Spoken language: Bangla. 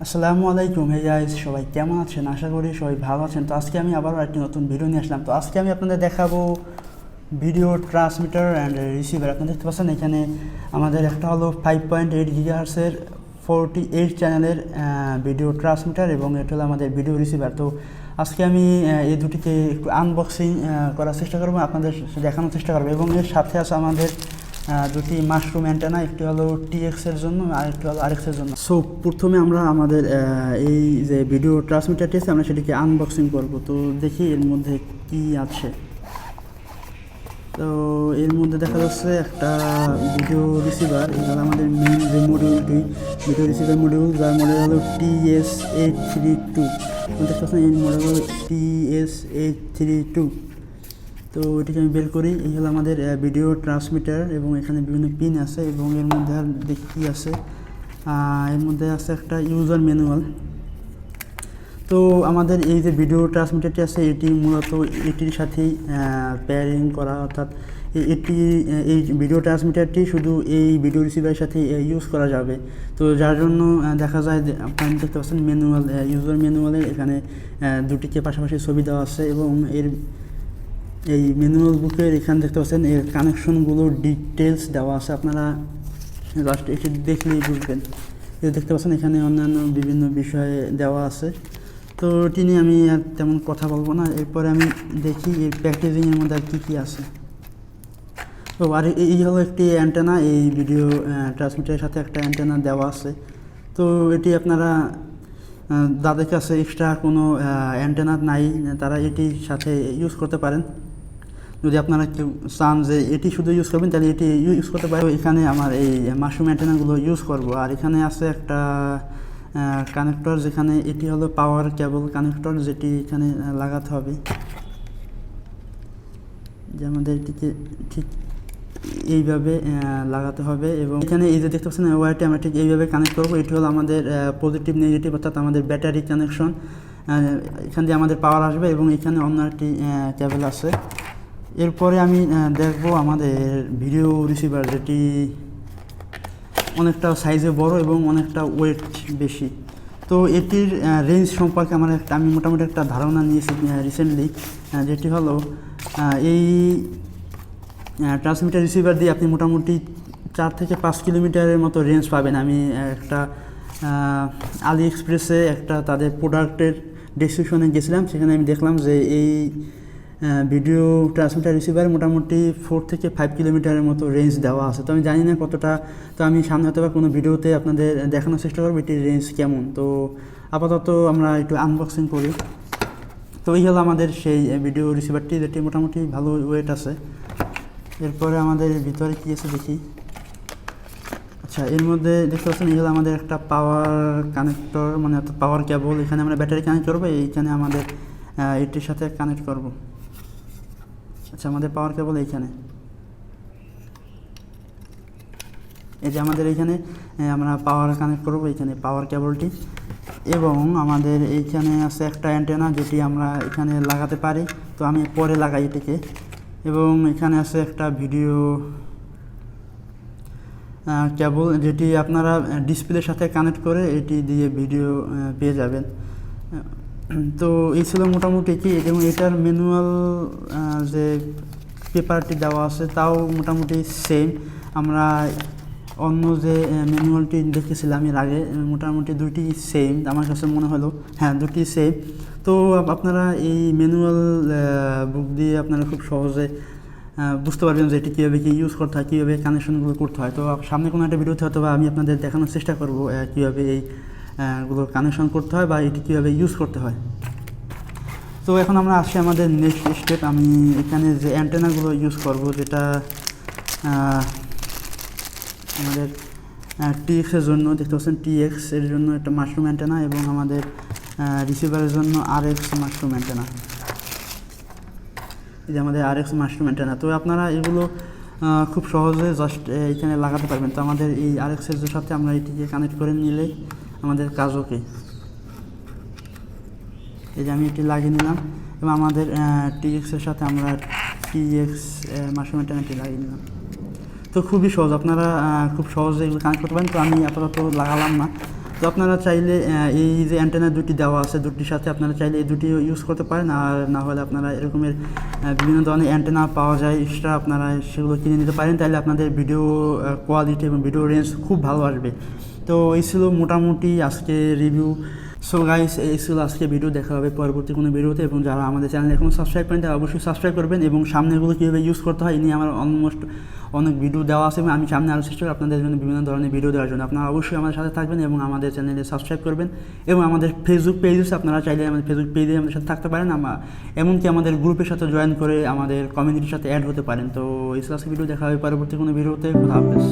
আসসালামু আলাইকুম। হে গাইস, সবাই কেমন আছেন? আশা করি সবাই ভালো আছেন। তো আজকে আমি আবারও একটি নতুন ভিডিও নিয়ে আসলাম। তো আজকে আমি আপনাদের দেখাবো ভিডিও ট্রান্সমিটার অ্যান্ড রিসিভার। আপনারা দেখতে পাচ্ছেন এখানে আমাদের একটা হলো 5.8 গিগাহার্টজের 48 চ্যানেলের ভিডিও ট্রান্সমিটার এবং এটা হলো আমাদের ভিডিও রিসিভার। তো আজকে আমি এই দুটিকে একটু আনবক্সিং করার চেষ্টা করবো, আপনাদের দেখানোর চেষ্টা করবো। এবং এর সাথে আছে আমাদের দুটি মাশরুম অ্যান্টেনা, একটি হলো txrx এর জন্য আর একটি হলো rx এর জন্য। সো প্রথমে আমরা আমাদের এই যে ভিডিও ট্রান্সমিটারটি আছে আমরা সেটিকে আনবক্সিং করব। তো দেখি এর মধ্যে কি আছে। তো এর মধ্যে দেখা যাচ্ছে একটা ভিডিও রিসিভার। এটা হলো আমাদের মেইন যে মডিউলটি, ভিডিও রিসিভার মডিউল, যার মডেল হলো TS832। দেখতে পাচ্ছেন এই মডেল হলো TS832। তো এটিকে আমি বের করি। এই হলো আমাদের ভিডিও ট্রান্সমিটার এবং এখানে বিভিন্ন পিন আছে এবং এর মধ্যে আর দেখি কী আছে। এর মধ্যে আছে একটা ইউজার ম্যানুয়াল। তো আমাদের এই যে ভিডিও ট্রান্সমিটারটি আছে এটি মূলত এটির সাথেই পেয়ারিং করা, অর্থাৎ এই ভিডিও ট্রান্সমিটারটি শুধু এই ভিডিও রিসিভারের সাথে ইউজ করা যাবে। তো যার জন্য দেখা যায় যে আপনারা দেখতে পাচ্ছেন ম্যানুয়াল, ইউজার ম্যানুয়ালের এখানে দুটিকে পাশাপাশি ছবি দেওয়া আছে এবং এই ম্যানুয়াল বুকের এখানে দেখতে পাচ্ছেন এর কানেকশনগুলোর ডিটেলস দেওয়া আছে। আপনারা জাস্ট এটি দেখলেই বুঝবেন। এটা দেখতে পাচ্ছেন এখানে অন্যান্য বিভিন্ন বিষয়ে দেওয়া আছে। তো এটি নিয়ে আমি আর তেমন কথা বলবো না। এরপরে আমি দেখি এই প্যাকেজিংয়ের মধ্যে আর কী কী আছে। তো আর এই হলো একটি অ্যান্টেনা, এই ভিডিও ট্রান্সমিটারের সাথে একটা অ্যান্টেনা দেওয়া আছে। তো এটি আপনারা যাদের কাছে এক্সট্রা কোনো অ্যান্টেনা নাই তারা এটির সাথে ইউজ করতে পারেন। যদি আপনারা কেউ চান যে এটি শুধু ইউজ করবেন তাহলে এটি ইউজ করতে পারেন। এখানে আমার এই মাশরুম অ্যান্টেনাগুলো ইউজ করব। আর এখানে আছে একটা কানেক্টর, যেখানে এটি হলো পাওয়ার কেবল কানেক্টর, যেটি এখানে লাগাতে হবে। যে আমাদের এটিকে ঠিক এইভাবে লাগাতে হবে এবং এখানে এই যে দেখতে পাচ্ছেন ওয়ারটি আমরা ঠিক এইভাবে কানেক্ট করবো। এটি হলো আমাদের পজিটিভ নেগেটিভ, অর্থাৎ আমাদের ব্যাটারি কানেকশন। এখান দিয়ে আমাদের পাওয়ার আসবে এবং এখানে অন্য একটি কেবল আছে। এরপরে আমি দেখব আমাদের ভিডিও রিসিভার, যেটি অনেকটা সাইজে বড় এবং অনেকটা ওয়েট বেশি। তো এটির রেঞ্জ সম্পর্কে আমি মোটামুটি একটা ধারণা নিয়েছি রিসেন্টলি, যেটি হলো এই ট্রান্সমিটার রিসিভার দিয়ে আপনি মোটামুটি 4 থেকে 5 কিলোমিটারের মতো রেঞ্জ পাবেন। আমি একটা আলি এক্সপ্রেসে একটা তাদের প্রোডাক্টের ডেসক্রিপশনে গেছিলাম, সেখানে আমি দেখলাম যে এই ভিডিও ট্রান্সমিটার রিসিভার মোটামুটি 4 থেকে 5 কিলোমিটারের মতো রেঞ্জ দেওয়া আছে। তো আমি জানি না কতটা, তো আমি সামনে হয়তো বা কোনো ভিডিওতে আপনাদের দেখানোর চেষ্টা করবো এটির রেঞ্জ কেমন। তো আপাতত আমরা একটু আনবক্সিং করি। তো এই হলো আমাদের সেই ভিডিও রিসিভারটি, যেটি মোটামুটি ভালো ওয়েট আছে। এরপরে আমাদের ভিতরে কী আছে দেখি। আচ্ছা, এর মধ্যে দেখতে পাচ্ছেন এই হলো আমাদের একটা পাওয়ার কানেক্টর, মানে অর্থাৎ পাওয়ার কেবল। এখানে আমরা ব্যাটারি কানেক্ট করবো, এইখানে আমাদের এটির সাথে কানেক্ট করব। আচ্ছা, আমাদের পাওয়ার কেবল এইখানে, এই যে আমাদের এইখানে আমরা পাওয়ার কানেক্ট করব, এইখানে পাওয়ার কেবলটি। এবং আমাদের এইখানে আছে একটা অ্যান্টেনা, যেটি আমরা এখানে লাগাতে পারি। তো আমি পরে লাগাই এটিকে। এবং এখানে আছে একটা ভিডিও কেবল, যেটি আপনারা ডিসপ্লের সাথে কানেক্ট করে এটি দিয়ে ভিডিও পেয়ে যাবেন। তো এই ছিল মোটামুটি কি, এবং এটার ম্যানুয়াল যে পেপারটি দেওয়া আছে তাও মোটামুটি সেম। আমরা অন্য যে ম্যানুয়ালটি দেখেছিলাম এর আগে, মোটামুটি দুটি সেম আমার কাছে মনে হলো। হ্যাঁ, দুটি সেম। তো আপনারা এই ম্যানুয়াল বুক দিয়ে আপনারা খুব সহজে বুঝতে পারবেন যে এটি কীভাবে কী ইউজ করতে হয়, কীভাবে কানেকশনগুলো করতে হয়। তো সামনে কোনো একটা ভিডিওতে হয়তো বা আমি আপনাদের দেখানোর চেষ্টা করব কীভাবে এইগুলো কানেকশন করতে হয় বা এটি কীভাবে ইউজ করতে হয়। তো এখন আমরা আসছি আমাদের নেক্সট স্টেপ। আমি এখানে যে অ্যান্টেনাগুলো ইউজ করব, যেটা আমাদের TX এর জন্য দেখতে পাচ্ছেন, TX এর জন্য একটা মাশরুম অ্যান্টেনা এবং আমাদের রিসিভারের জন্য RX মাশরুম অ্যান্টেনা। এই যে আমাদের RX মাশরুম অ্যান্টেনা। তো আপনারা এগুলো খুব সহজে জাস্ট এখানে লাগাতে পারবেন। তো আমাদের এই RX এর সাথে আমরা এটিকে কানেক্ট করে নিলেই আমাদের কাজ ওকে। এই যে আমি এটি লাগিয়ে নিলাম এবং আমাদের TX এর সাথে আমরা TX মাশরুম অ্যান্টেনাটি লাগিয়ে নিলাম। তো খুবই সহজ, আপনারা খুব সহজে এগুলো কানেক্ট করতে পারেন। তো আমি আপাতত লাগালাম না, তো আপনারা চাইলে এই যে অ্যান্টেনা দুটি দেওয়া আছে, দুটির সাথে আপনারা চাইলে এই দুটি ইউজ করতে পারেন, আর না হলে আপনারা এরকমের বিভিন্ন ধরনের অ্যান্টেনা পাওয়া যায় এক্সট্রা, আপনারা সেগুলো কিনে নিতে পারেন। তাইলে আপনাদের ভিডিও কোয়ালিটি এবং ভিডিও রেঞ্জ খুব ভালো আসবে। তো এই ছিল মোটামুটি আজকে রিভিউ। সো গাইস, এই ছিল আজকে ভিডিও। দেখা হবে পরবর্তী কোনো ভিডিওতে, এবং যারা আমাদের চ্যানেল এখনও সাবস্ক্রাইব করেন তারা অবশ্যই সাবস্ক্রাইব করবেন, এবং সামনেগুলো কীভাবে ইউজ করতে হয় এই নিয়ে আমার অলমোস্ট অনেক ভিডিও দেওয়া আছে, এবং আমি সামনে আরও চেষ্টা করি আপনাদের জন্য বিভিন্ন ধরনের ভিডিও দেওয়ার জন্য। আপনারা অবশ্যই আমাদের সাথে থাকবেন এবং আমাদের চ্যানেলে সাবস্ক্রাইব করবেন, এবং আমাদের ফেসবুক পেজ আছে, আপনারা চাইলে আমাদের ফেসবুক পেজে আমাদের সাথে থাকতে পারেন, এমনকি আমাদের গ্রুপের সাথে জয়েন করে আমাদের কমিউনিটির সাথে অ্যাড হতে পারেন। তো এই ছিল আজকে ভিডিও। দেখা হবে পরবর্তী কোনো ভিডিওতে। খোদা হাফেজ।